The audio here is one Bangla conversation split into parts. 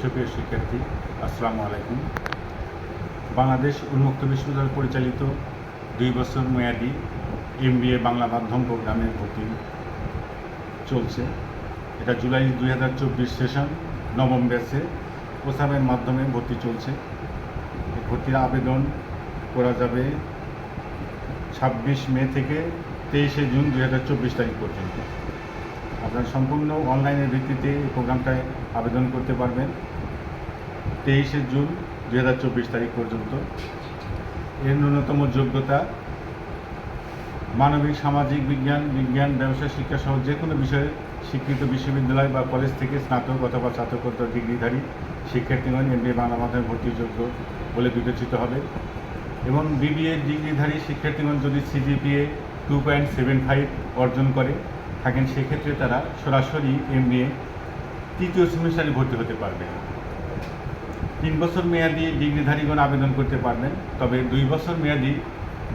সুপ্রিয় শিক্ষার্থী, আসসালামু আলাইকুম। বাংলাদেশ উন্মুক্ত বিশ্ববিদ্যালয় পরিচালিত 2 বছর মেয়াদী MBA বাংলা মাধ্যম প্রোগ্রামের ভর্তি চলছে। এটা জুলাই 2024 সেশন নবম ব্যাচে প্রস্তাবের মাধ্যমে ভর্তি চলছে। ভর্তির আবেদন করা যাবে 26 মে থেকে 23 জুন 2024 তারিখ পর্যন্ত। আপনারা সম্পূর্ণ অনলাইনের ভিত্তিতে এই প্রোগ্রামটায় আবেদন করতে পারবেন 23 জুন 2024 তারিখ পর্যন্ত। এর ন্যূনতম যোগ্যতা মানবিক, সামাজিক বিজ্ঞান, ব্যবসা শিক্ষা সহ যে কোনো বিষয়ে স্বীকৃত বিশ্ববিদ্যালয় বা কলেজ থেকে স্নাতক অথবা স্নাতকোত্তর ডিগ্রিধারী শিক্ষার্থীগণ MBA বাংলা মাধ্যমে ভর্তিযোগ্য বলে বিবেচিত হবে। এবং BBA ডিগ্রিধারী শিক্ষার্থীগণ যদি CGPA 2.75 অর্জন করে থাকেন, সেক্ষেত্রে তারা সরাসরি MBA তৃতীয় সেমিস্টারে ভর্তি হতে পারবে। 3 বছর মেয়াদি ডিগ্রিধারীগণ আবেদন করতে পারবেন, তবে 2 বছর মেয়াদি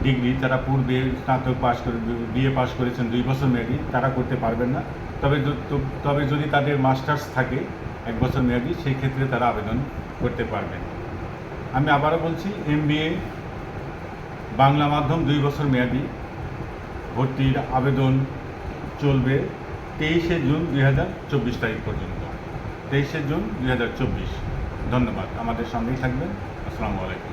ডিগ্রি যারা পূর্বে স্নাতক পাস করে BA পাস করেছেন 2 বছর মেয়াদি, তারা করতে পারবেন না। তবে যদি তাদের মাস্টার্স থাকে 1 বছর মেয়াদি, সেই ক্ষেত্রে তারা আবেদন করতে পারবেন। আমি আবারও বলছি, MBA বাংলা মাধ্যম 2 বছর মেয়াদি ভর্তির আবেদন চলবে 23 জুন 2024 তারিখ পর্যন্ত। 23 জুন 2024। ধন্যবাদ। আমাদের সঙ্গেই থাকবেন। আসসালামু আলাইকুম।